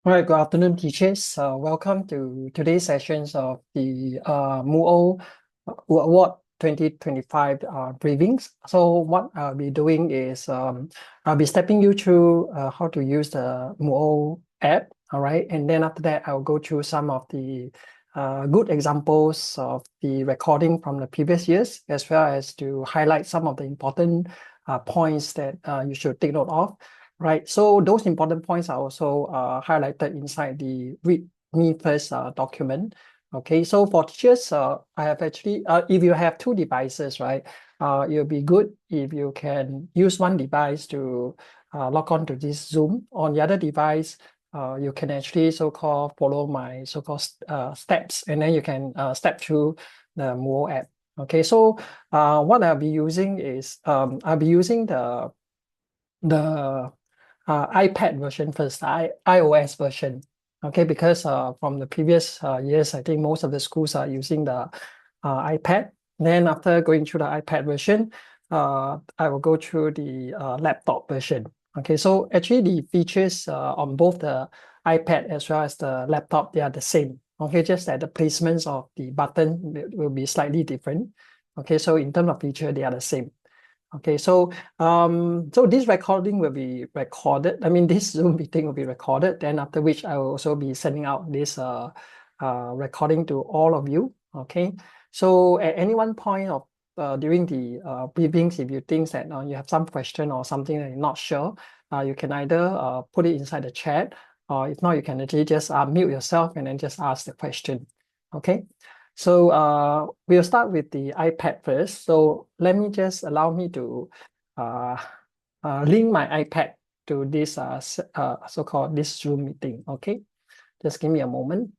All right, good afternoon, teachers. Welcome to today's sessions of the Moo-O Award 2025 briefings. So what I'll be doing is I'll be stepping you through how to use the Moo-O app, all right? And then after that, I'll go through some of the good examples of the recording from the previous years, as well as to highlight some of the important points that you should take note of. Right, so those important points are also highlighted inside the read me first document. Okay, so for teachers, I have actually, if you have two devices, right, it'll be good if you can use one device to log on to this Zoom. On the other device, you can actually so-called follow my so-called steps, and then you can step through the Moo app. Okay, so what I'll be using is I'll be using the iPad version first, iOS version. Okay, because from the previous years, I think most of the schools are using the iPad. Then after going through the iPad version, I will go through the laptop version. Okay, so actually the features on both the iPad as well as the laptop, they are the same. Okay, just that the placements of the button will be slightly different. Okay, so in terms of feature, they are the same. Okay, so this recording will be recorded. I mean, this Zoom meeting will be recorded. Then after which I will also be sending out this recording to all of you. Okay, so at any one point of during the briefings, if you think that you have some question or something that you're not sure, you can either put it inside the chat, or if not, you can actually just mute yourself and then just ask the question. Okay. So we'll start with the iPad first. So let me just allow me to uh, link my iPad to this so-called this Zoom meeting. Okay, just give me a moment.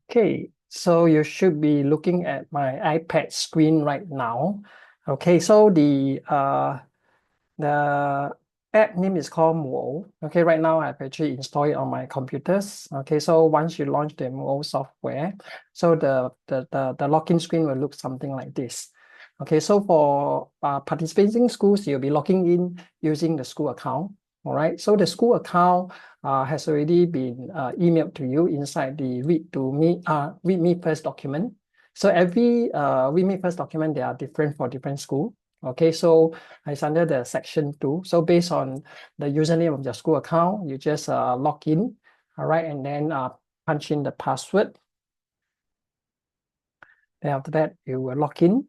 Okay, so you should be looking at my iPad screen right now. Okay, so the app name is called Moo-O. Okay, right now I've actually installed it on my computers. Okay, so once you launch the Moo-O software, so the login screen will look something like this. Okay, so for participating schools, you'll be logging in using the school account. All right, so the school account has already been emailed to you inside the read me first document. So every read me first document, they are different for different school. Okay, so it's under the section 2. So based on the username of your school account, you just log in, all right, and then punch in the password. Then after that, you will log in.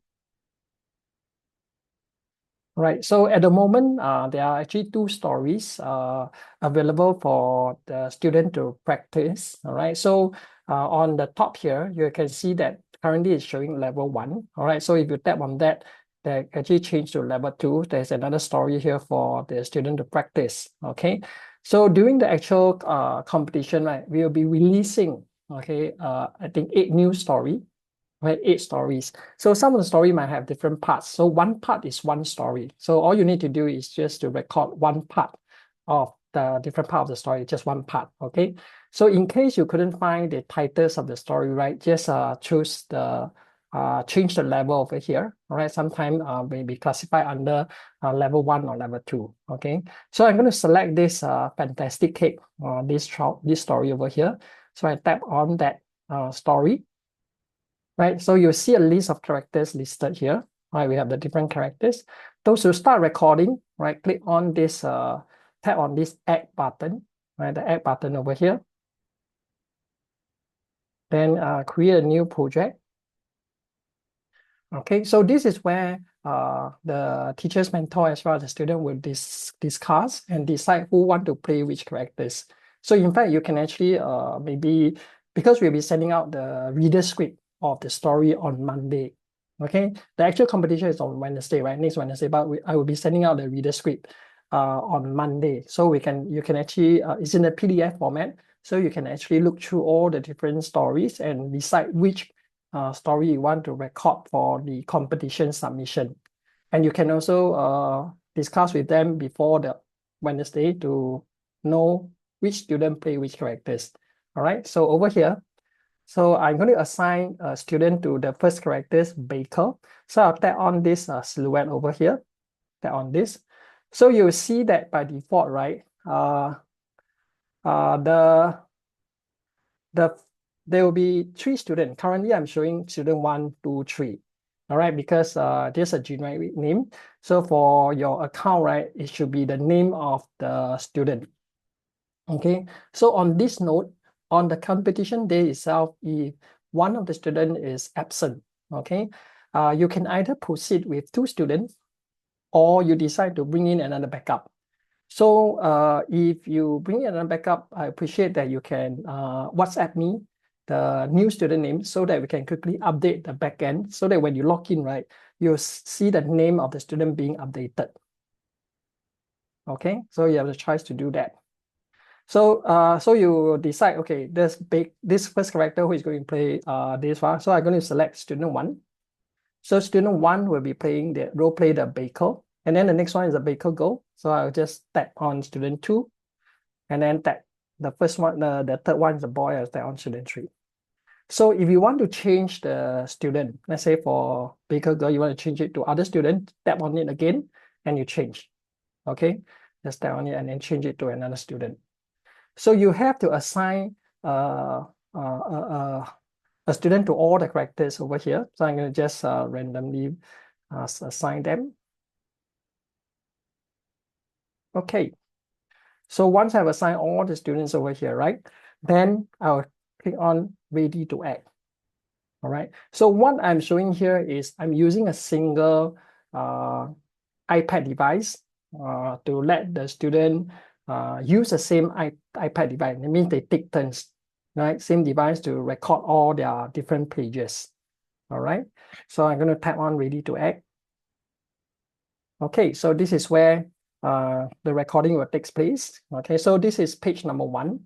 Right. So at the moment, there are actually two stories available for the student to practice. All right. So on the top here, you can see that currently it's showing level 1. All right. So if you tap on that, they actually change to level 2. There's another story here for the student to practice. Okay. So during the actual competition, right, we will be releasing, okay, I think 8 new story. Right, 8 stories. So some of the story might have different parts. So one part is one story. So all you need to do is just to record one part of the different part of the story, just one part. Okay. So in case you couldn't find the titles of the story, right, just choose the change the level over here. All right. Sometimes may be classified under level 1 or level 2. Okay. So I'm going to select this fantastic cake, this story over here. So I tap on that story. Right, so you see a list of characters listed here. Right, we have the different characters. Those who start recording, right, click on this, tap on this add button, right, the add button over here. Then create a new project. Okay, so this is where the teacher's mentor as well as the student will discuss and decide who want to play which characters. So in fact, you can actually maybe, because we'll be sending out the reader script of the story on Monday. Okay, the actual competition is on Wednesday, right? Next Wednesday, but I will be sending out the reader script on Monday. So you can actually, it's in a PDF format. So you can actually look through all the different stories and decide which story you want to record for the competition submission. And you can also discuss with them before the Wednesday to know which student play which characters. All right, so over here, so I'm going to assign a student to the first characters, Baker. So I'll tap on this silhouette over here, tap on this. So you'll see that by default, right, the there will be 3 students. Currently, I'm showing student 1, 2, 3. All right, because there's a generic name. So for your account, right, it should be the name of the student. Okay, so on this note, on the competition day itself, if one of the student is absent, okay, you can either proceed with 2 students or you decide to bring in another backup. So if you bring in another backup, I appreciate that you can WhatsApp me the new student name so that we can quickly update the backend so that when you log in, right, you'll see the name of the student being updated. Okay, so you have the choice to do that. So so you decide, okay, this first character who is going to play this one. So I'm going to select student 1. So student 1 will be playing the role play the baker. And then the next one is a baker girl. So I'll just tap on student 2. And then tap the first one, the third one is a boy, I'll tap on student 3. So if you want to change the student, let's say for baker girl, you want to change it to other student, tap on it again, and you change. Okay, just tap on it and then change it to another student. So you have to assign a student to all the characters over here. So I'm going to just randomly assign them. Okay. So once I've assigned all the students over here, right, then I'll click on ready to act. All right. So what I'm showing here is I'm using a single iPad device to let the student use the same iPad device. It means they take turns, right? Same device to record all their different pages. All right. So I'm going to tap on ready to act. Okay, so this is where the recording will take place. Okay, so this is page number 1.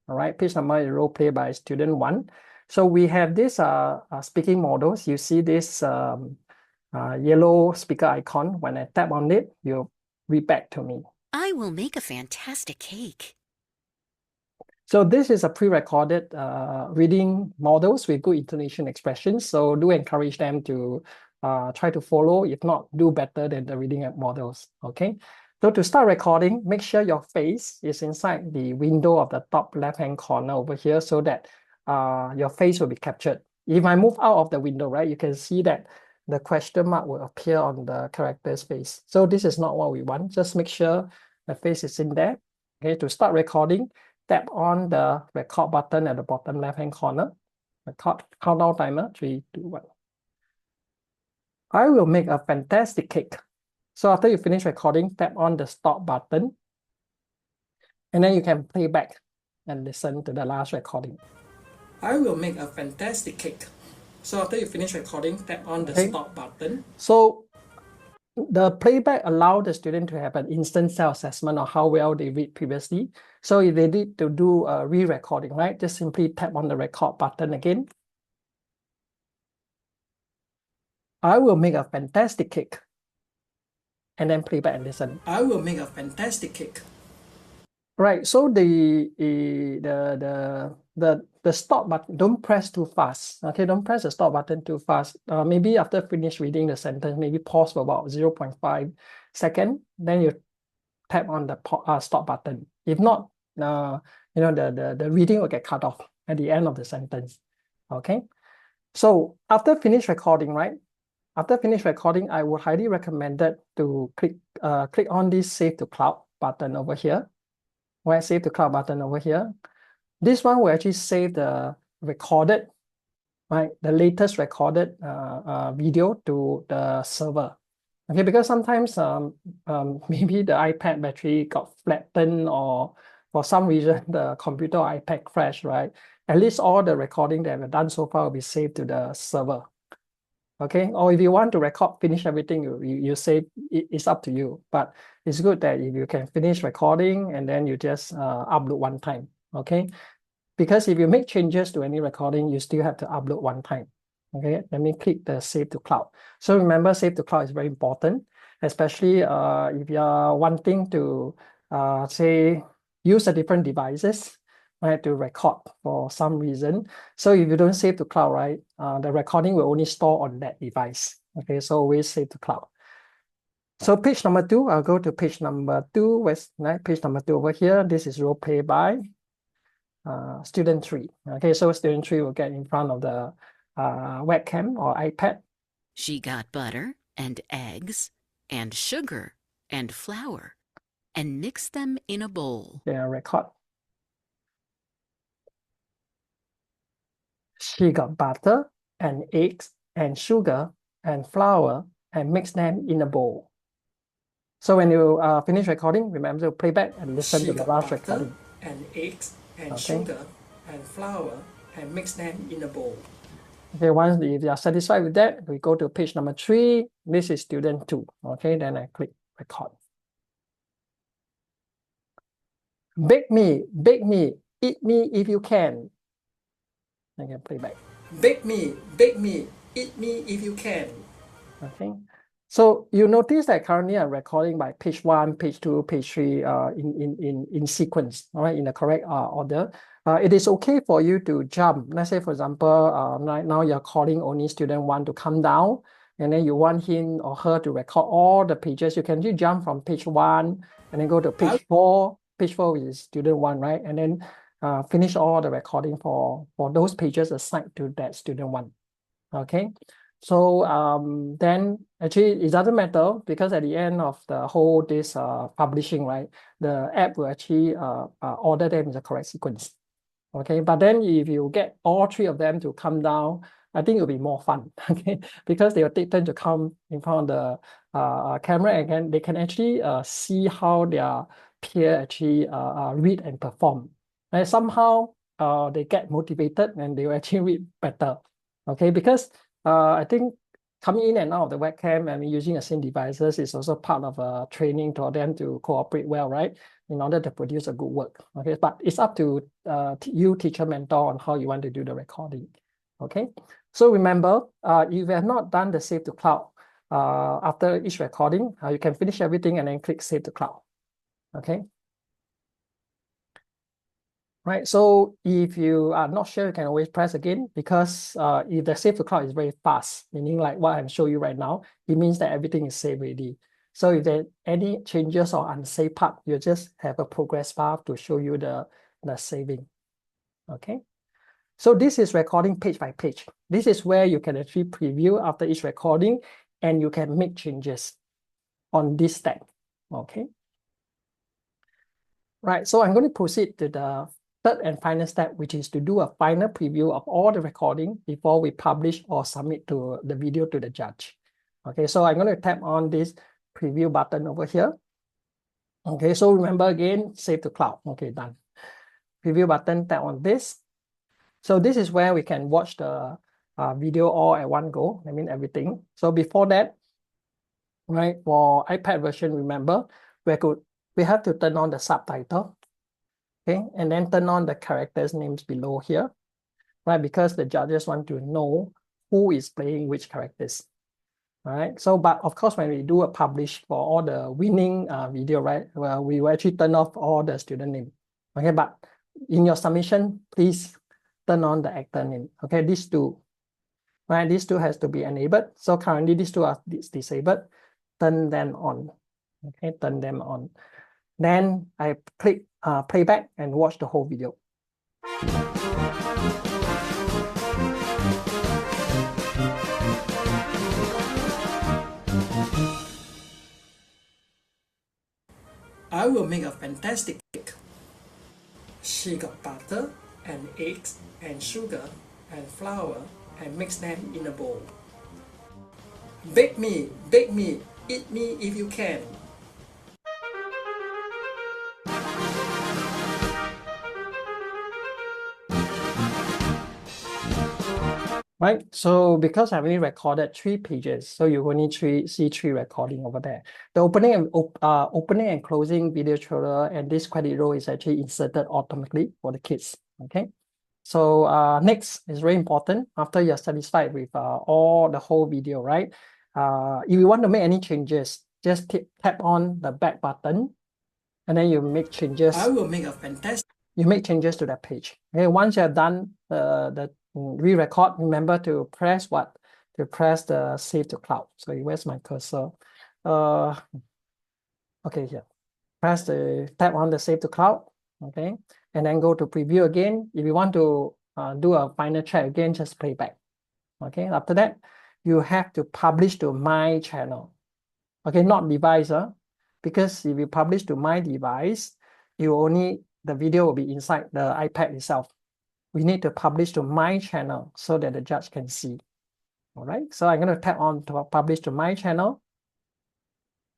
All right, page number is role play by student 1. So we have this speaking models. You see this yellow speaker icon. When I tap on it, you'll read back to me. I will make a fantastic cake. So this is a pre-recorded reading models with good intonation expressions. So do encourage them to try to follow, if not do better than the reading models, okay? So to start recording, make sure your face is inside the window of the top left-hand corner over here so that your face will be captured. If I move out of the window, right, you can see that the question mark will appear on the character's face. So this is not what we want. Just make sure the face is in there. Okay, to start recording, tap on the record button at the bottom left-hand corner. Record countdown timer, 3, 2, 1. I will make a fantastic cake. So after you finish recording, tap on the stop button. And then you can play back and listen to the last recording. I will make a fantastic cake. So after you finish recording, tap on the stop button. So the playback allows the student to have an instant self-assessment on how well they read previously. So if they need to do a re-recording, right, just simply tap on the record button again. I will make a fantastic cake. And then play back and listen. I will make a fantastic cake. Right, so the stop button, don't press too fast. Okay, don't press the stop button too fast. Maybe after finish reading the sentence, maybe pause for about 0.5 seconds. Then you tap on the stop button. If not, the reading will get cut off at the end of the sentence. Okay, so after finish recording, right? After finish recording, I would highly recommend that to click on this Save to Cloud button over here. When I save the cloud button over here, this one will actually save the recorded, right, the latest recorded video to the server. Okay, because sometimes maybe the iPad battery got flattened or for some reason the computer or iPad crashed, right? At least all the recording that we've done so far will be saved to the server. Okay, or if you want to record, finish everything, you say it's up to you. But it's good that if you can finish recording and then you just upload one time. Okay, because if you make changes to any recording, you still have to upload one time. Okay, let me click the save to cloud. So remember, save to cloud is very important, especially if you are wanting to say use a different devices, right, to record for some reason. So if you don't save to cloud, right, the recording will only store on that device. Okay, so always save to cloud. So page number 2, I'll go to page number 2, right, page number 2 over here. This is role play by student 3. Okay, so student 3 will get in front of the webcam or iPad. She got butter and eggs and sugar and flour and mixed them in a bowl. They record. She got butter and eggs and sugar and flour and mixed them in a bowl. So when you finish recording, remember to play back and listen to the last recording. And eggs and sugar and flour and mix them in a bowl. Okay, once if you are satisfied with that, we go to page number 3. This is student 2. Okay, then I click record. Bake me, eat me if you can. I can play back. Bake me, eat me if you can. Okay. So you notice that currently I'm recording by page 1, page 2, page 3 in sequence, all right, in the correct order. It is okay for you to jump. Let's say, for example, right now you're calling only student 1 to come down, and then you want him or her to record all the pages. You can just jump from page 1 and then go to page 4. Page 4 is student 1, right? And then finish all the recording for those pages assigned to that student 1. Okay. So then actually it doesn't matter, because at the end of the whole this publishing, right, the app will actually order them in the correct sequence. Okay, but then if you get all 3 of them to come down, I think it'll be more fun. Okay, because they will take turn to come in front of the camera, and they can actually see how their peer actually read and perform. And somehow they get motivated and they will actually read better. Okay, because I think coming in and out of the webcam and using the same devices is also part of a training for them to cooperate well, right, in order to produce a good work. Okay, but it's up to you, teacher, mentor, on how you want to do the recording. Okay, so remember, if you have not done the save to cloud after each recording, you can finish everything and then click save to cloud. Okay. Right, so if you are not sure, you can always press again, because if the save to cloud is very fast, meaning like what I'm showing you right now, it means that everything is saved already. So if there are any changes or unsaved part, you just have a progress bar to show you the saving. Okay, so this is recording page by page. This is where you can actually preview after each recording, and you can make changes on this step. Okay. Right, so I'm going to proceed to the third and final step, which is to do a final preview of all the recording before we publish or submit to the video to the judge. Okay, so I'm going to tap on this preview button over here. Okay, so remember again, save to cloud. Okay, done. Preview button, tap on this. So this is where we can watch the video all at one go. I mean everything. So before that, right, for iPad version, remember, we have to turn on the subtitle. Okay, and then turn on the characters names below here, right? Because the judges want to know who is playing which characters. All right. So, but of course, when we do a publish for all the winning video, right, well, we will actually turn off all the student name. Okay, but in your submission, please turn on the actor name. Okay, these two, right? These two has to be enabled. So currently these two are disabled. Turn them on. Okay, turn them on. Then I click playback and watch the whole video. I will make a fantastic cake. She got butter and eggs and sugar and flour and mix them in a bowl. Bake me, eat me if you can. right? So because I've only recorded 3 pages, so you only see three recording over there. The opening and closing video trailer and this credit roll is actually inserted automatically for the kids. Okay. So next is very important. After you're satisfied with all the whole video, right? If you want to make any changes, just tap on the back button, and then you make changes. I will make a fantastic. You make changes to that page. Okay, once you have done the re-record, remember to press what? To press the save to cloud. So where's my cursor? Okay, here. Press the tap on the save to cloud. Okay, and then go to preview again. If you want to do a final check again, just play back. Okay, after that, you have to publish to my channel. Okay, not device, because if you publish to my device, the video will be inside the iPad itself. We need to publish to my channel so that the judge can see. All right, so I'm going to tap on to publish to my channel.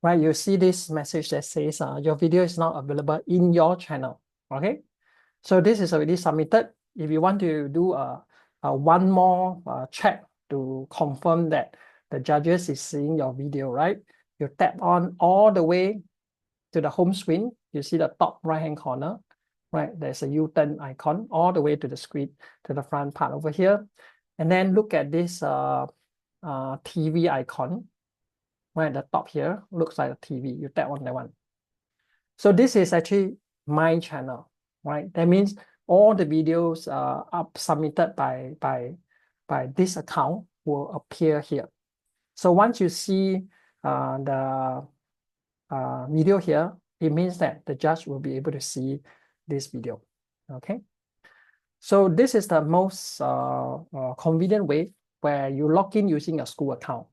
Right, you see this message that says your video is now available in your channel. Okay, so this is already submitted. If you want to do one more check to confirm that the judges is seeing your video, right? You tap on all the way to the home screen. You see the top right hand corner, right? There's a U-turn icon all the way to the screen, to the front part over here. And then look at this TV icon, right? The top here looks like a TV. You tap on that one. So this is actually my channel, right? That means all the videos submitted by this account will appear here. So once you see the video here, it means that the judge will be able to see this video. Okay. So this is the most convenient way where you log in using a school account,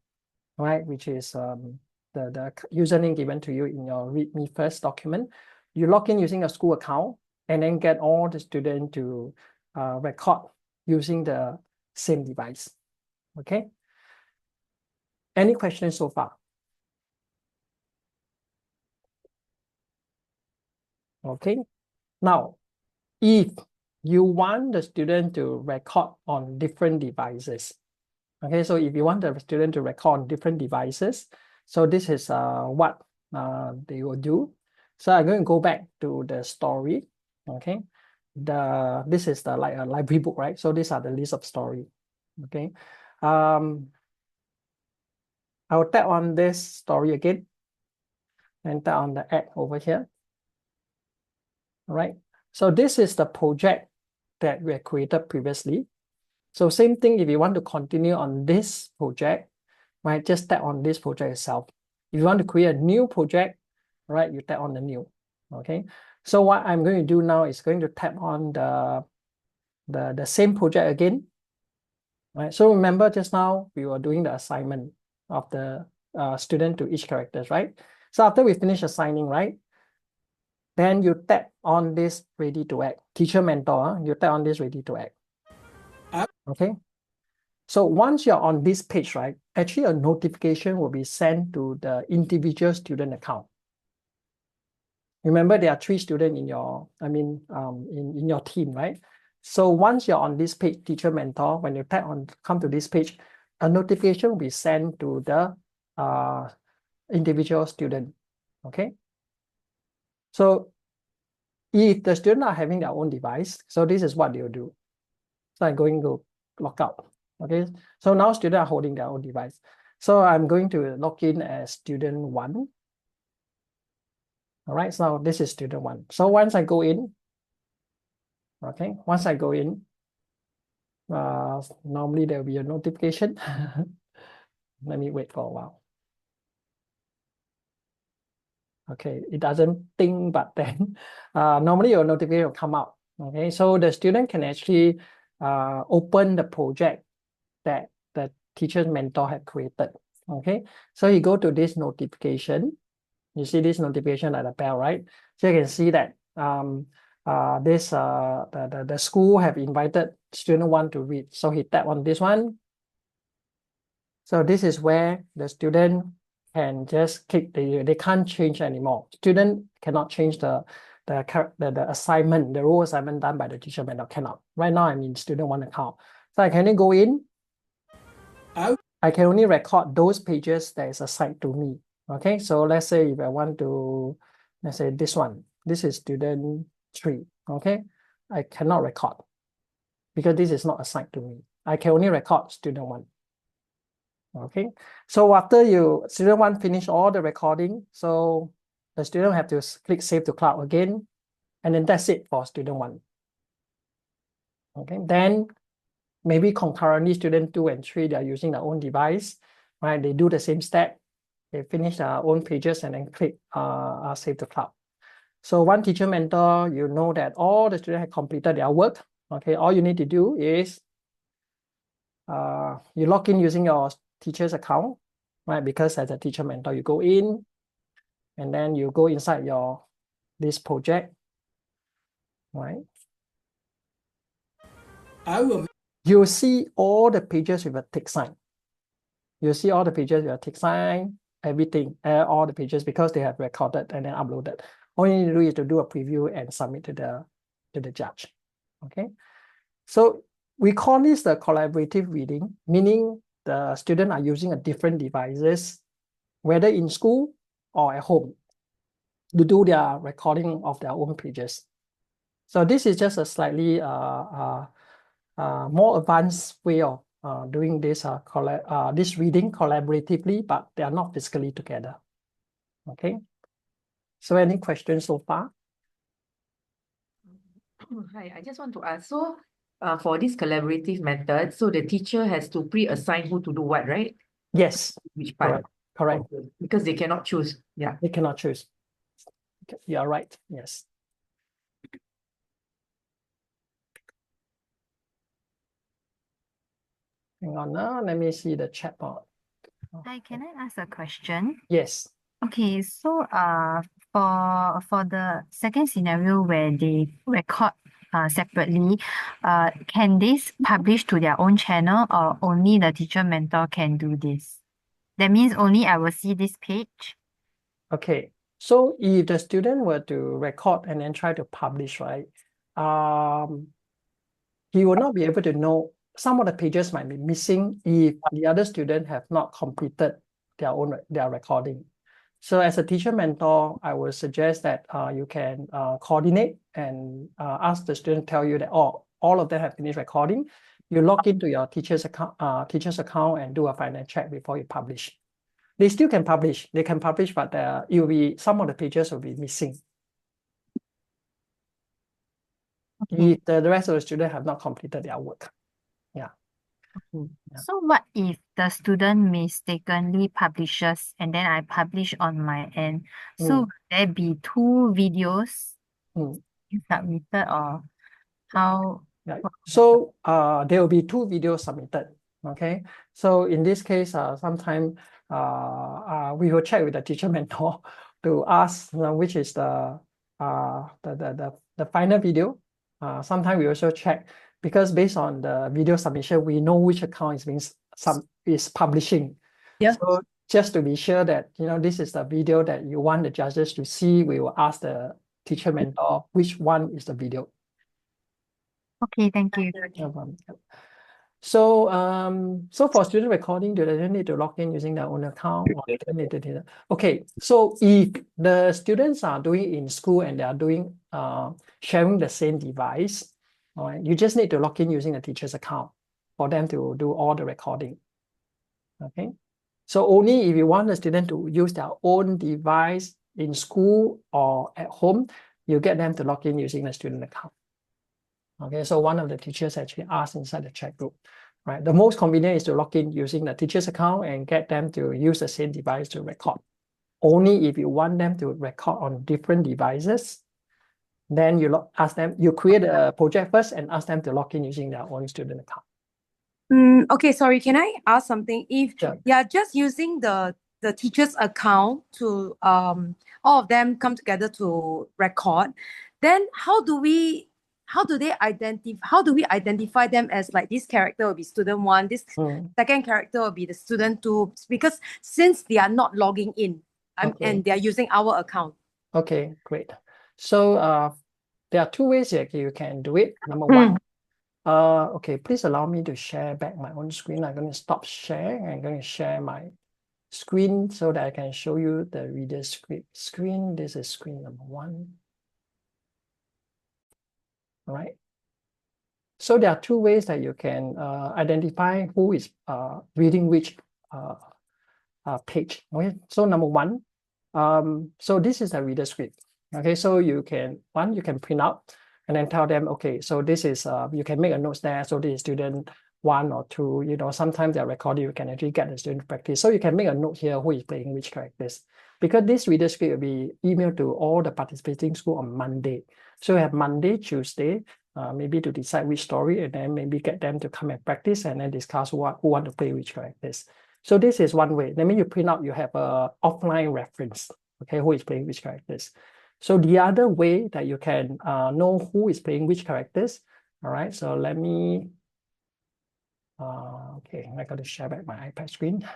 right? Which is the username given to you in your README first document. You log in using a school account and then get all the students to record using the same device. Okay. Any questions so far? Okay. Now, if you want the student to record on different devices, okay, so if you want the student to record on different devices, so this is what they will do. So I'm going to go back to the story. Okay, this is the like a library book, right? So these are the list of story. Okay, I will tap on this story again and tap on the add over here. All right. So this is the project that we had created previously. So same thing, if you want to continue on this project, right, just tap on this project itself. If you want to create a new project, right, you tap on the new. Okay. So what I'm going to do now is going to tap on the same project again. Right. So remember just now we were doing the assignment of the student to each characters, right? So after we finish assigning, right, then you tap on this ready to act. Teacher mentor, you tap on this ready to act. Okay. So once you're on this page, right, actually a notification will be sent to the individual student account. Remember, there are 3 students in your, in your team, right? So once you're on this page, teacher mentor, when you tap on, come to this page, a notification will be sent to the individual student. Okay. So if the students are having their own device, so this is what they'll do. So I'm going to log out. Okay. So now students are holding their own device. So I'm going to log in as student 1. All right. So this is student 1. So once I go in, okay, once I go in, normally there will be a notification. Let me wait for a while. Okay, it doesn't think, but then normally your notification will come out. Okay, so the student can actually open the project that the teacher's mentor had created. Okay, so you go to this notification. You see this notification like a bell, right? So you can see that the school have invited student 1 to read. So he tap on this one. So this is where the student can just click, they can't change anymore. Student cannot change the assignment, the role assignment done by the teacher mentor, cannot. Right now I'm in student 1 account. So I can go in, I can only record those pages that is assigned to me. Okay, so let's say if I want to, let's say this one, this is student 3. Okay, I cannot record because this is not assigned to me. I can only record student 1. Okay, so after student 1 finish all the recording, so the student have to click save to cloud again, and then that's it for student 1. Okay, then maybe concurrently student 2 and 3, they are using their own device, right? They do the same step, they finish their own pages and then click save to cloud. So one teacher mentor, you know that all the students have completed their work. Okay, all you need to do is you log in using your teacher's account, right? Because as a teacher mentor, you go in and then you go inside this project, right? You'll see all the pages with a tick sign. You'll see all the pages with a tick sign, everything, all the pages, because they have recorded and then uploaded. All you need to do is to do a preview and submit to the judge. Okay, so we call this the collaborative reading, meaning the students are using a different devices, whether in school or at home, to do their recording of their own pages. So this is just a slightly more advanced way of doing this this reading collaboratively, but they are not physically together. Okay. So any questions so far? Hi, I just want to ask, so for this collaborative method, so the teacher has to pre-assign who to do what, right? Yes. Which part? Correct. Okay. Because they cannot choose. Yeah. They cannot choose. You are right. Yes. Hang on now. Let me see the chat box. Hi, can I ask a question? Yes. Okay, so for the second scenario where they record separately, can this publish to their own channel or only the teacher mentor can do this? That means only I will see this page? Okay. So if the student were to record and then try to publish, right? He will not be able to know. Some of the pages might be missing if the other student have not completed their recording. So as a teacher mentor, I would suggest that you can coordinate and ask the student, tell you that all of them have finished recording. You log into your teacher's account and do a final check before you publish. They still can publish. They can publish, but it will be some of the pages will be missing. If the rest of the students have not completed their work. Yeah. Okay. So what if the student mistakenly publishes and then I publish on my end? So will there be 2 videos submitted or how? Yeah. So there will be 2 videos submitted. Okay. So in this case, sometimes we will check with the teacher mentor to ask which is the final video. Sometimes we also check because based on the video submission, we know which account is publishing. Yeah. So just to be sure that this is the video that you want the judges to see, we will ask the teacher mentor which one is the video. Okay, thank you. No problem. So so for student recording, do they need to log in using their own account? Okay, so if the students are doing in school and they are doing sharing the same device, all right, you just need to log in using the teacher's account for them to do all the recording. Okay, so only if you want the student to use their own device in school or at home, you get them to log in using the student account. Okay, so one of the teachers actually asked inside the chat group, right? The most convenient is to log in using the teacher's account and get them to use the same device to record. Only if you want them to record on different devices, then you ask them, you create a project first and ask them to log in using their own student account. Okay, sorry, can I ask something? If Sure. you are just using the teacher's account to all of them come together to record, then how do we identify them as like this character will be student 1, this second character will be the student 2, because since they are not logging in and they are using our account. Okay, great. So there are 2 ways you can do it. Number 1, Okay, please allow me to share back my own screen. I'm going to stop sharing. I'm going to share my screen so that I can show you the reader script screen. This is screen number 1. All right. So there are 2 ways that you can identify who is reading which page. Okay. So number 1, so this is a reader script. Okay. So you can print out and then tell them, okay, so this is you can make a note there. So this is student 1 or 2. You know, sometimes they're recorded. You can actually get the student to practice. So you can make a note here who is playing which characters. Because this reader script will be emailed to all the participating school on Monday. So you have Monday, Tuesday, maybe to decide which story, and then maybe get them to come and practice and then discuss who want to play which characters. So this is one way. That means you print out, you have a offline reference, okay, who is playing which characters. So the other way that you can know who is playing which characters, all right, so let me, okay, I got to share back my iPad screen.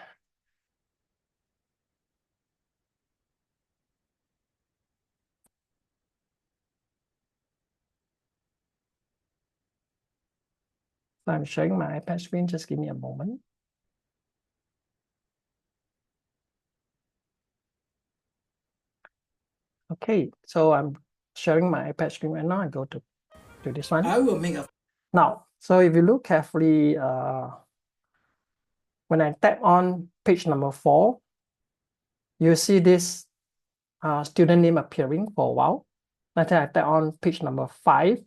So I'm sharing my iPad screen, just give me a moment. Okay, so I'm sharing my iPad screen right now. I go to this one. I will make a... Now, so if you look carefully, when I tap on page number 4, you see this student name appearing for a while. Then I tap on page number 5.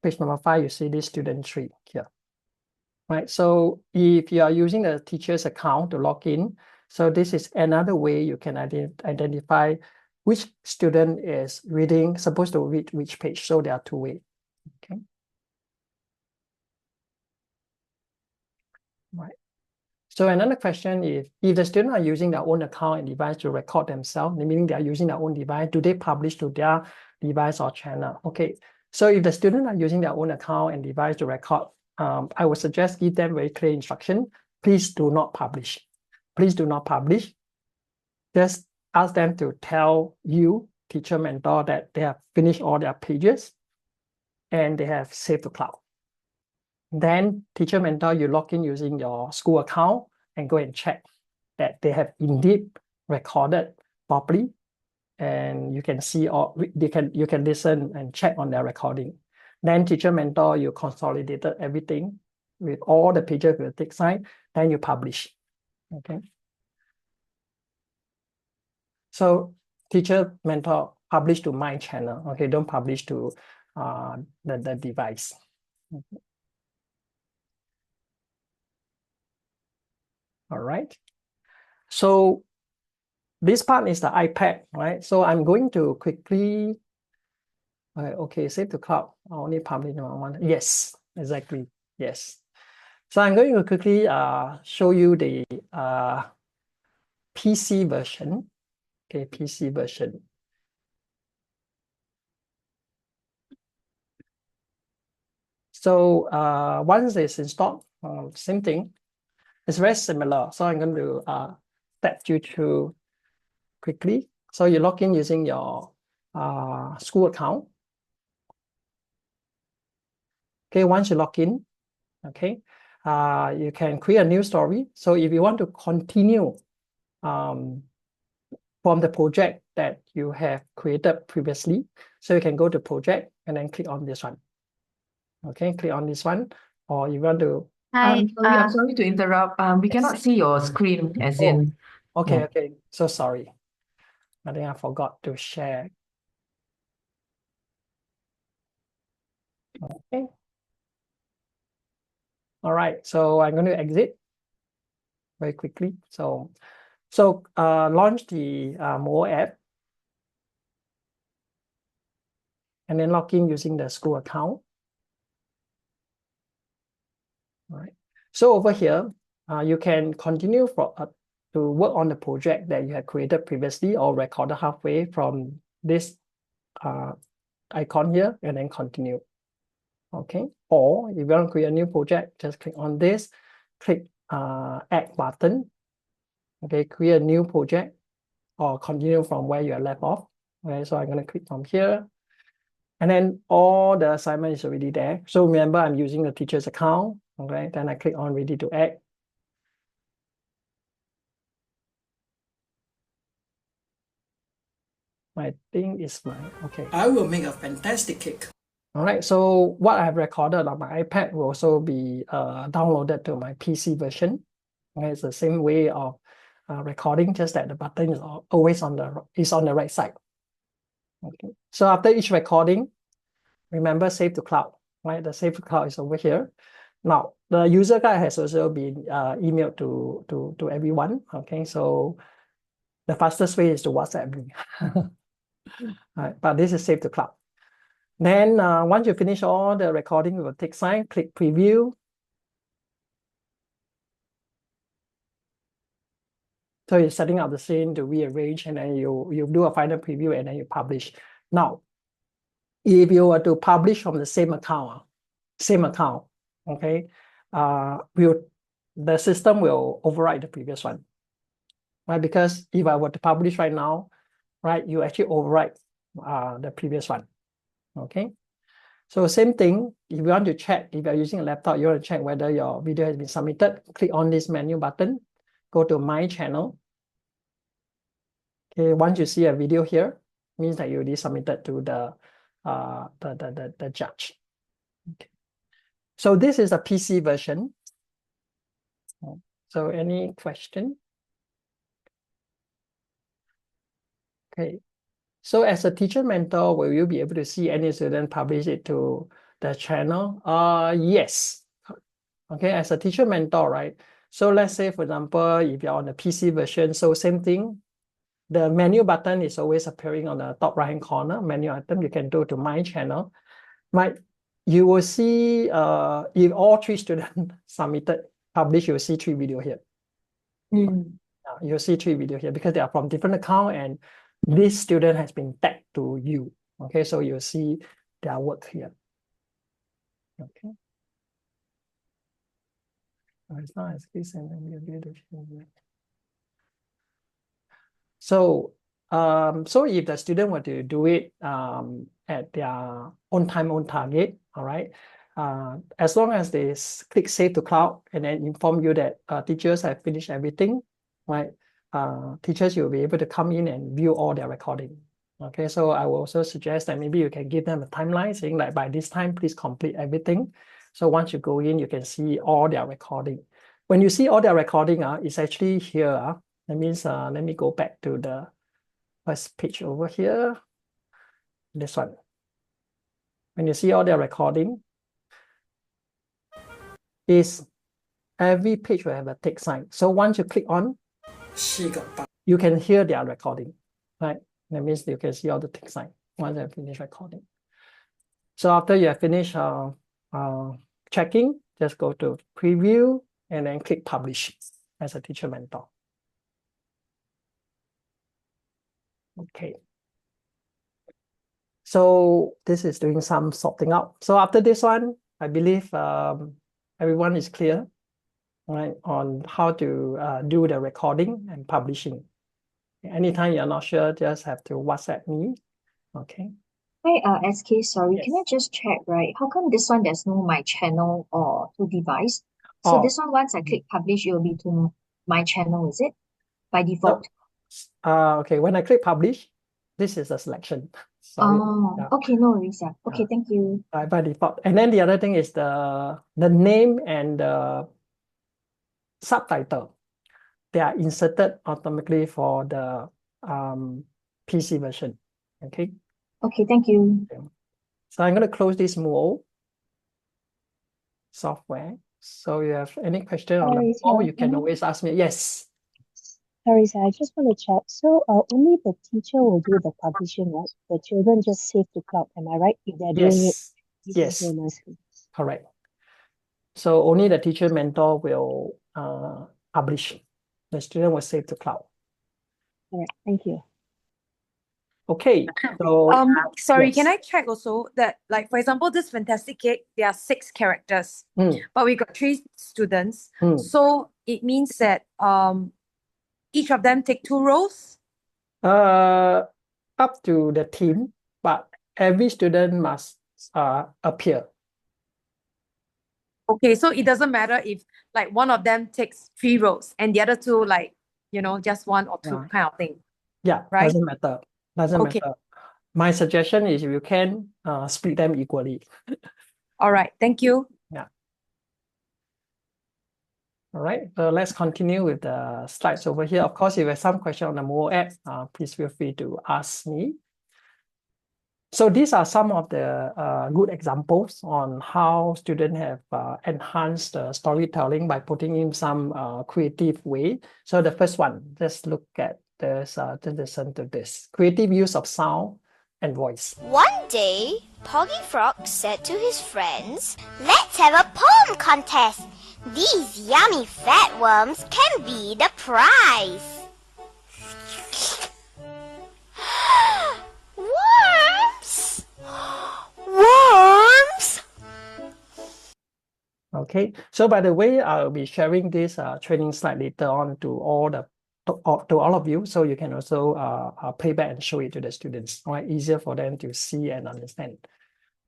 Page number 5, you see this student 3 here. Right. So if you are using the teacher's account to log in, so this is another way you can identify which student is supposed to read which page. So there are 2 ways. Okay. Right. So another question is, if the student are using their own account and device to record themselves, meaning they are using their own device, do they publish to their device or channel? Okay. So if the student are using their own account and device to record, I would suggest give them very clear instruction. Please do not publish. Please do not publish. Just ask them to tell you, teacher, mentor, that they have finished all their pages and they have saved to cloud. Then teacher, mentor, you log in using your school account and go and check that they have indeed recorded properly. And you can see, or you can listen and check on their recording. Then teacher, mentor, you consolidated everything with all the pages with the tick sign, then you publish. Okay. So teacher, mentor, publish to my channel. Okay, don't publish to the device. Okay. All right. So this part is the iPad, right? So I'm going to quickly, okay, save to cloud. I only publish one. Yes, exactly. Yes. So I'm going to quickly show you the PC version. Okay, PC version. So once it's installed, same thing. It's very similar. So I'm going to step you through quickly. So you log in using your school account. Okay, once you log in, okay, you can create a new story. So if you want to continue from the project that you have created previously, so you can go to project and then click on this one. Okay, click on this one, or you want to. Hi, I'm sorry to interrupt. We cannot see your screen, as in. Okay, Yeah. okay. So sorry. I think I forgot to share. Okay. All right. So I'm going to exit very quickly. So launch the Moo-O app and then log in using the school account. All right. So over here, you can continue to work on the project that you had created previously or recorded halfway from this icon here and then continue. Okay. Or if you want to create a new project, just click on this, click add button. Okay, create a new project or continue from where you are left off. Okay, so I'm going to click from here And then all the assignment is already there. So remember, I'm using the teacher's account. Okay, then I click on ready to act. I think it's my, okay. I will make a fantastic cake. All right, so what I have recorded on my iPad will also be downloaded to my PC version. Okay, it's the same way of recording, just that the button is always on the right side. Okay, so after each recording, remember save to cloud, right? The save to cloud is over here. Now, the user guide has also been emailed to everyone. Okay, so the fastest way is to WhatsApp me. Right, but this is saved to cloud. Then once you finish all the recording, we will take sign, click preview. So you're setting up the scene to rearrange, and then you do a final preview, and then you publish. Now, if you were to publish from the same account, okay, the system will override the previous one, right? Because if I were to publish right now, right, you actually overwrite the previous one. Okay, so same thing. If you want to check, if you're using a laptop, you want to check whether your video has been submitted, click on this menu button, go to my channel. Okay, once you see a video here, means that you already submitted to the judge. Okay. So this is a PC version. So any question? Okay. So as a teacher mentor, will you be able to see any student publish it to the channel? Yes. Okay, as a teacher mentor, right? So let's say, for example, if you're on the PC version, so same thing. The menu button is always appearing on the top right-hand corner. Menu item, you can go to my channel. You will see if all 3 students submitted, publish, you'll see 3 videos here. You'll see 3 videos here because they are from different account, and this student has been tagged to you. Okay, so you'll see their work here. Okay. It's not as clear, and then you'll be able to. So, so if the student were to do it at their own time, own target, all right, as long as they click save to cloud and then inform you that teachers have finished everything, right? Teachers, you'll be able to come in and view all their recording. Okay, so I will also suggest that maybe you can give them a timeline saying like by this time, please complete everything. So once you go in, you can see all their recording. When you see all their recording, it's actually here. That means, let me go back to the first page over here. This one. When you see all their recording, every page will have a tick sign. So once you click on, you can hear their recording, right? That means you can see all the tick sign once they finish recording. So after you have finished checking, just go to preview and then click publish as a teacher mentor. Okay. So this is doing some sorting out. So after this one, I believe everyone is clear, right, on how to do the recording and publishing. Anytime you're not sure, just have to WhatsApp me. Okay. Hi, SK, sorry, Yes. can I just check, right? How come this one there's no my channel or to device? So this one, once I click publish, it will be to my channel, is it? By default? Okay, when I click publish, this is a selection. Sorry. Oh, okay, no worries. Yeah. Okay, thank you. By default. And then the other thing is the name and the subtitle. They are inserted automatically for the PC version. Okay. Okay, thank you. So I'm going to close this Moo-O software. So you have any question on the Moo-O, you can always ask me. Yes. Sorry, sir, I just want to check. So only the teacher will do the publishing, right? The children just save to cloud. Am I right? If they're doing it. Yes. Correct. So only the teacher mentor will publish. The student will save to cloud. All right. Thank you. Okay. So sorry, yes. can I check also that, like, for example, this fantastic cake, there are 6 characters, but we got 3 students. So it means that each of them take 2 roles? Up to the team, but every student must appear. Okay, so it doesn't matter if like one of them takes 3 rows and the other 2 like, just 1 or 2 Yeah. kind of thing. Yeah, Right? doesn't matter. Doesn't Okay. matter. My suggestion is if you can split them equally. All right, thank you. Yeah. All right, so let's continue with the slides over here. Of course, if you have some question on the Moo-O app, please feel free to ask me. So these are some of the good examples on how students have enhanced storytelling by putting in some creative way. So the first one, let's look at this, just listen to this. Creative use of sound and voice. One day, Poggy Frog said to his friends, "Let's have a poem contest. These yummy fat worms can be the prize." Worms! Worms! Okay, so by the way, I'll be sharing this training slide later on to all of you, so you can also play back and show it to the students. All right, easier for them to see and understand.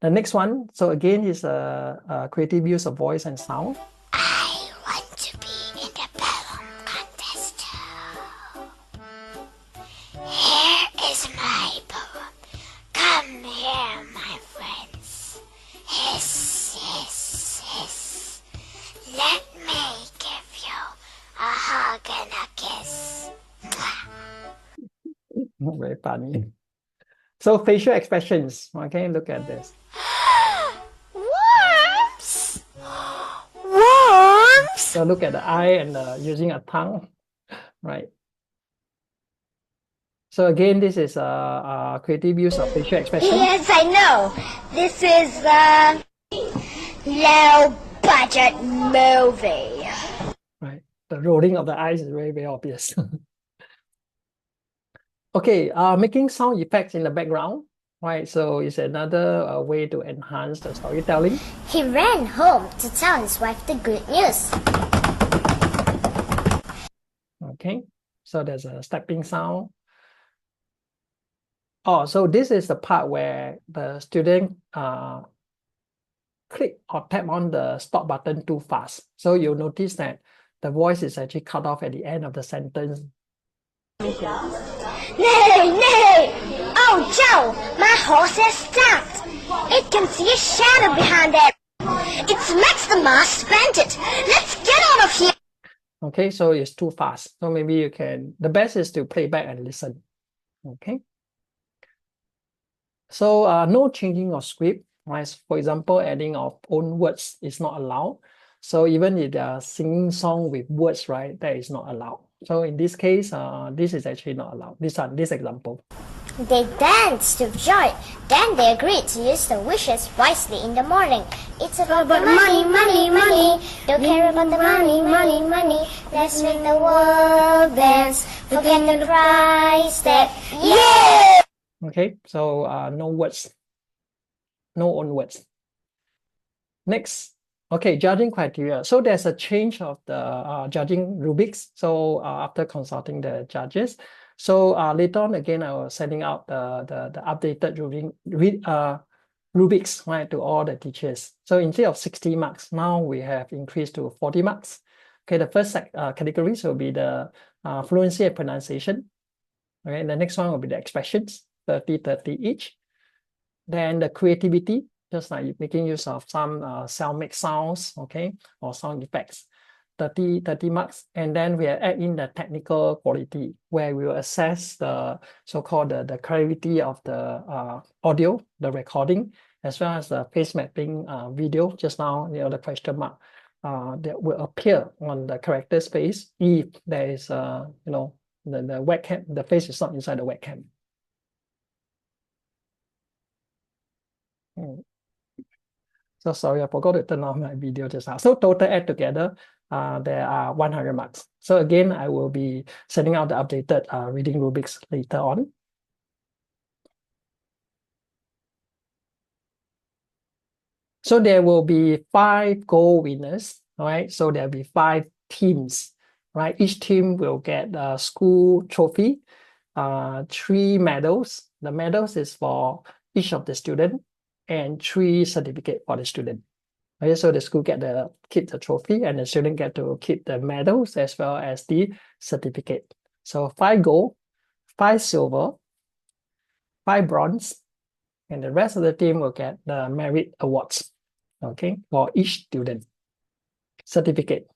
The next one, so again, is a creative use of voice and sound. I want to be in the poem contest too. Here is my poem. Come here, my friends. Hiss, hiss, hiss. Let me give you a hug and a kiss. Very funny. So facial expressions, okay, look at this. Worms! Worms! So look at the eye and using a tongue, right? So again, this is a creative use of facial expression. Yes, I know. This is a low budget movie. Right, the rolling of the eyes is very, very obvious. Okay, making sound effects in the background, right? So it's another way to enhance the storytelling. He ran home to tell his wife the good news. Okay, so there's a stepping sound. Oh, so this is the part where the student click or tap on the stop button too fast. So you'll notice that the voice is actually cut off at the end of the sentence. Nay, nay! Oh, Joe, my horse has stopped. It can see a shadow behind it. It's Max the Masked Bandit. Let's get out of here. Okay, so it's too fast. So maybe you can, the best is to play back and listen. Okay. So no changing of script, right? For example, adding of own words is not allowed. So even if they are singing song with words, right, that is not allowed. So in this case, this is actually not allowed. This example. They danced with joy. Then they agreed to use the wishes wisely in the morning. It's about the money, money, money. Don't care about the money, money, money. Let's make the world dance. Forget the cries that, yeah! Okay, so no words, no own words. Next, okay, judging criteria. So there's a change of the judging rubrics. So after consulting the judges, so later on again, I was sending out the updated rubrics, right, to all the teachers. So instead of 60 marks, now we have increased to 40 marks. Okay, the first categories will be the fluency and pronunciation. Okay, and the next one will be the expressions, 30 each. Then the creativity, just like making use of some sound make sounds, okay, or sound effects, 30 marks. And then we add in the technical quality, where we will assess the so-called the clarity of the audio, the recording, as well as the face mapping video. Just now, the question mark that will appear on the character space if there is the webcam, the face is not inside the webcam. So sorry, I forgot to turn off my video just now. So total add together, there are 100 marks. So again, I will be sending out the updated reading rubrics later on. So there will be 5 gold winners, all right? So there'll be 5 teams, right? Each team will get a school trophy, 3 medals. The medals is for each of the student and 3 certificates for the student. Okay, so the school keep the trophy and the student get to keep the medals as well as the certificate. So 5 gold, 5 silver, 5 bronze, and the rest of the team will get the merit awards, okay, for each student certificate.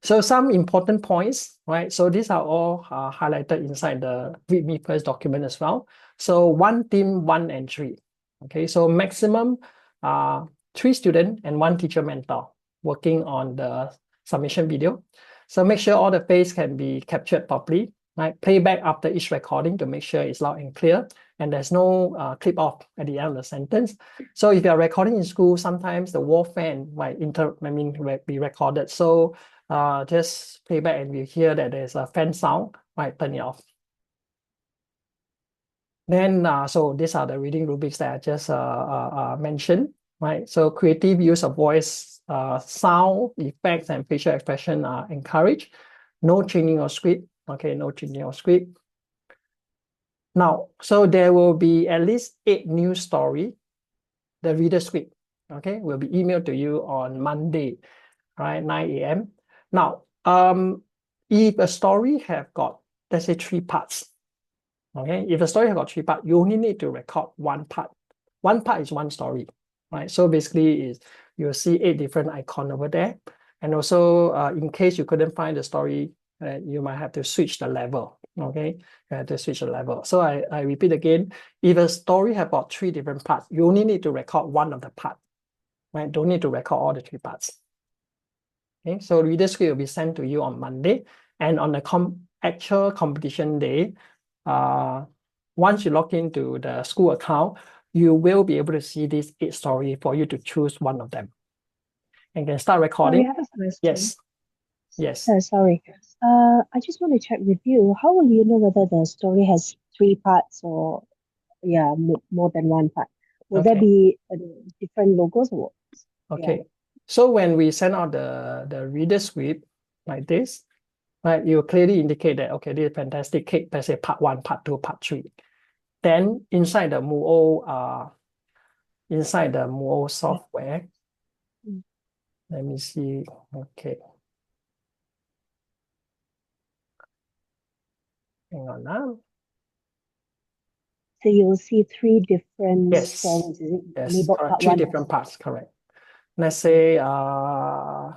So some important points, right? So these are all highlighted inside the Read Me First document as well. So 1 team, 1 entry. Okay, so maximum 3 students and 1 teacher mentor working on the submission video. So make sure all the face can be captured properly, right? Playback after each recording to make sure it's loud and clear, and there's no clip off at the end of the sentence. So if you're recording in school, sometimes the wall fan might be recorded. So just play back and you hear that there's a fan sound, right? Turn it off. Then, so these are the reading rubrics that I just mentioned, right? So creative use of voice, sound, effects, and facial expression are encouraged. No changing of script, okay? No changing of script. Now, so there will be at least 8 new stories. The reader script, okay, will be emailed to you on Monday, right, 9 a.m. Now, if a story have got, let's say 3 parts, okay, if a story have got 3 parts, you only need to record 1 part. 1 part is 1 story, right? So basically, you'll see 8 different icons over there. And also, in case you couldn't find the story, you might have to switch the level, okay? You have to switch the level. So I repeat again, if a story have got 3 different parts, you only need to record 1 of the part, right? Don't need to record all the 3 parts. Okay, so reader script will be sent to you on Monday, and on the actual competition day, once you log into the school account, you will be able to see these 8 stories for you to choose 1 of them. And can start recording. Sorry, I have a question. Yes. Yes. Sorry. I just want to check with you. How will you know whether the story has 3 parts or more than 1 part? Will there be different logos or what? Okay. So when we send out the reader script like this, right, you clearly indicate that, okay, this is fantastic cake, let's say part 1, part 2, part 3. Then inside the Moo-O, software, let me see, okay. Hang on now. So you'll see 3 different stories, is it? Yes, correct. 3 different parts, correct. Let's say I'm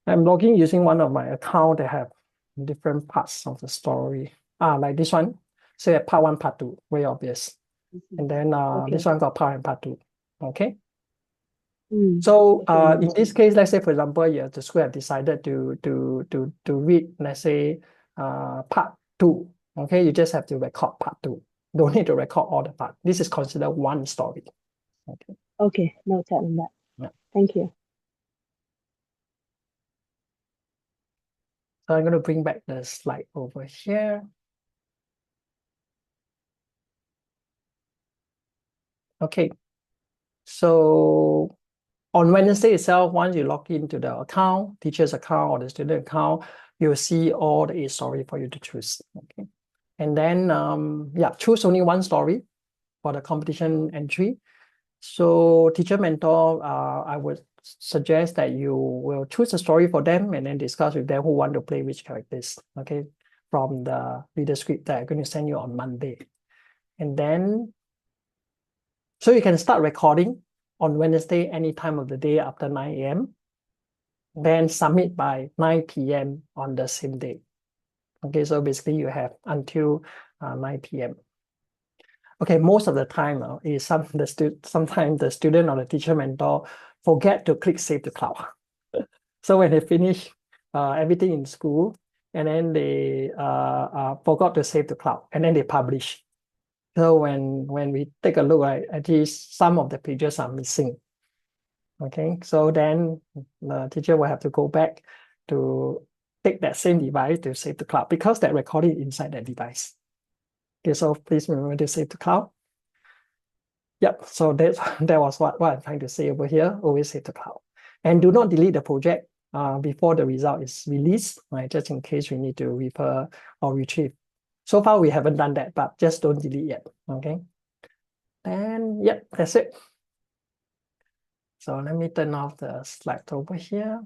logging using one of my account that have different parts of the story. Like this one. So part 1, part 2, very obvious. And then this one got part 1, part 2. Okay. So in this case, let's say for example, the school have decided to read, let's say part 2. Okay, you just have to record part 2. Don't need to record all the part. This is considered 1 story. Okay. Okay, noted on that. Yeah. Thank you. So I'm going to bring back the slide over here. Okay. So on Wednesday itself, once you log into the account, teacher's account or the student account, you'll see all the 8 stories for you to choose. Okay. And then, choose only 1 story for the competition entry. So teacher mentor, I would suggest that you will choose a story for them and then discuss with them who want to play which characters, okay, from the reader script that I'm going to send you on Monday. And then, so you can start recording on Wednesday, any time of the day after 9 a.m. Then submit by 9 p.m. on the same day. Okay, so basically you have until 9 p.m. Okay, most of the time is sometimes the student or the teacher mentor forget to click save to cloud. So when they finish everything in school, and then they forgot to save to cloud, and then they publish. So when we take a look, right, at least some of the pages are missing. Okay, so then the teacher will have to go back to take that same device to save to cloud because that recording is inside that device. Okay, so please remember to save to cloud. Yep, so that was what I'm trying to say over here. Always save to cloud. And do not delete the project before the result is released, right? Just in case we need to refer or retrieve So far, we haven't done that, but just don't delete yet, okay? And yep, that's it. So let me turn off the slide over here.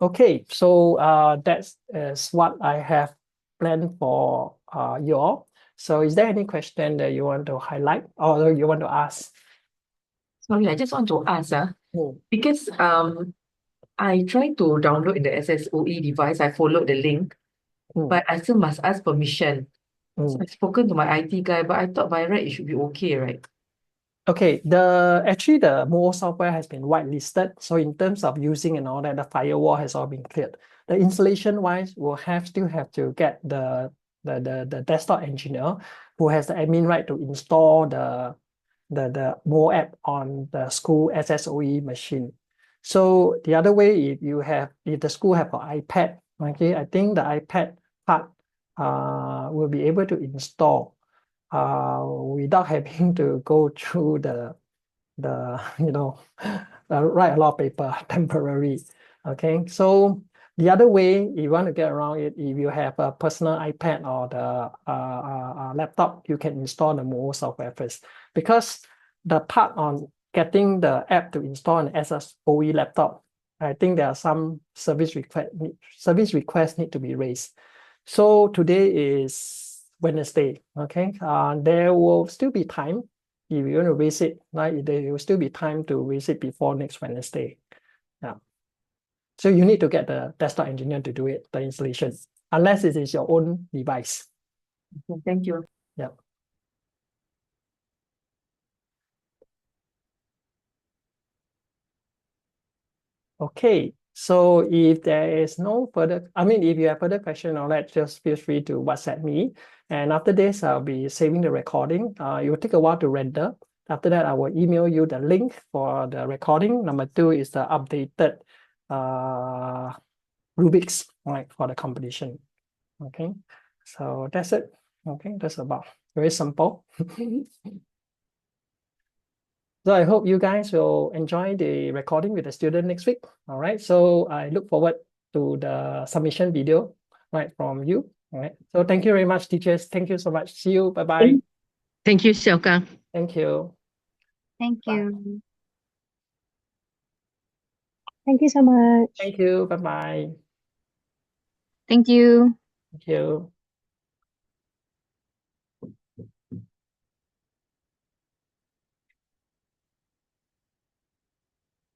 Okay, so that is what I have planned for you all. So is there any question that you want to highlight or you want to ask? Sorry, I just want to ask, because I tried to download in the SSOE device, I followed the link, but I still must ask permission. So I've spoken to my IT guy, but I thought by right it should be okay, right? Okay, actually the Moo-O software has been whitelisted. So in terms of using and all that, the firewall has all been cleared. The installation wise, we'll still have to get the desktop engineer who has the admin right to install the Moo-O app on the school SSOE machine. So the other way, if the school have an iPad, okay, I think the iPad part will be able to install without having to go through the write a lot of paper temporary. Okay, so the other way you want to get around it, if you have a personal iPad or the laptop, you can install the Moo-O software first, because the part on getting the app to install an SSOE laptop, I think there are some service requests need to be raised. So today is Wednesday, okay? There will still be time if you want to raise it, right? There will still be time to raise it before next Wednesday. Yeah. So you need to get the desktop engineer to do it, the installation, unless it is your own device. Okay, thank you. Yeah. Okay, so if there is no further, if you have further question or that, just feel free to WhatsApp me. And after this, I'll be saving the recording. It will take a while to render. After that, I will email you the link for the recording. Number 2 is the updated rubrics, right, for the competition. Okay, so that's it. Okay, that's about very simple. So I hope you guys will enjoy the recording with the student next week. All right. So I look forward to the submission video, right, from you. All right. So thank you very much, teachers. Thank you so much. See you. Bye-bye. Thank you, Xiao Gang. Thank you. Thank Bye. you. Thank you so much. Thank you. Bye-bye. Thank you. Thank you.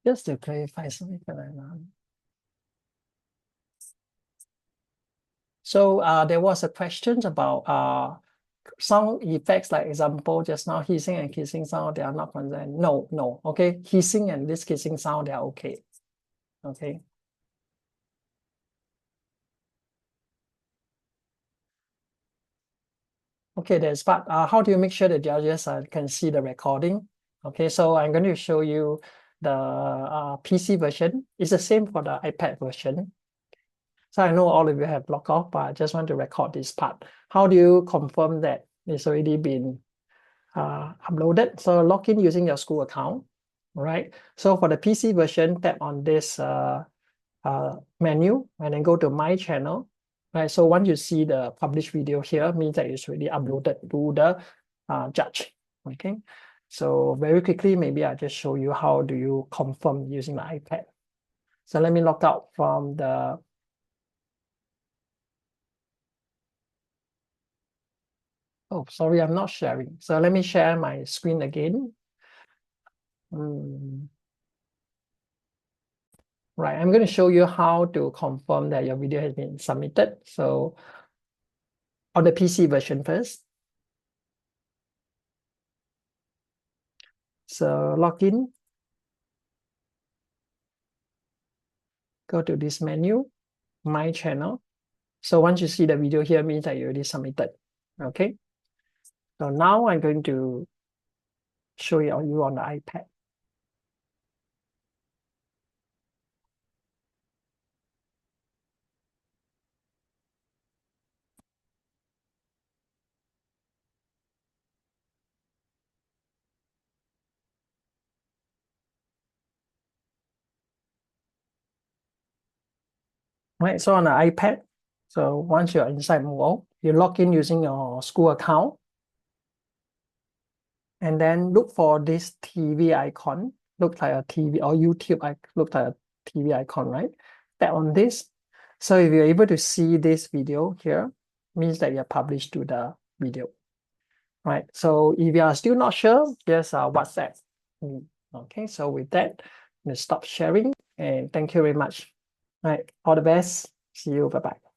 Just to clarify something. So there was a question about sound effects, like example, just now hissing and kissing sound, they are not concerned. No. Okay, hissing and this kissing sound, they are okay. Okay. Okay, there's part. How do you make sure the judges can see the recording? Okay, so I'm going to show you the PC version. It's the same for the iPad version. So I know all of you have logged off, but I just want to record this part. How do you confirm that it's already been uploaded? So log in using your school account, right? So for the PC version, tap on this menu and then go to My Channel. Right, so once you see the published video here, means that it's already uploaded to the judge. Okay, so very quickly, maybe I just show you how do you confirm using the iPad. So let me log out from the. Oh, sorry, I'm not sharing. So let me share my screen again. Right, I'm going to show you how to confirm that your video has been submitted. So on the PC version first. So log in. Go to this menu, My Channel. So once you see the video here, means that you already submitted. Okay. So now I'm going to show you on the iPad. Right, so on the iPad, so once you're inside Moo-O, You log in using your school account. And then look for this TV icon. Look like a TV or YouTube. Look like a TV icon, right? Tap on this. So if you're able to see this video here, means that you're published to the video, right? So if you are still not sure, just WhatsApp me. Okay, so with that, I'm going to stop sharing and thank you very much. Right, all the best. See you. Bye-bye.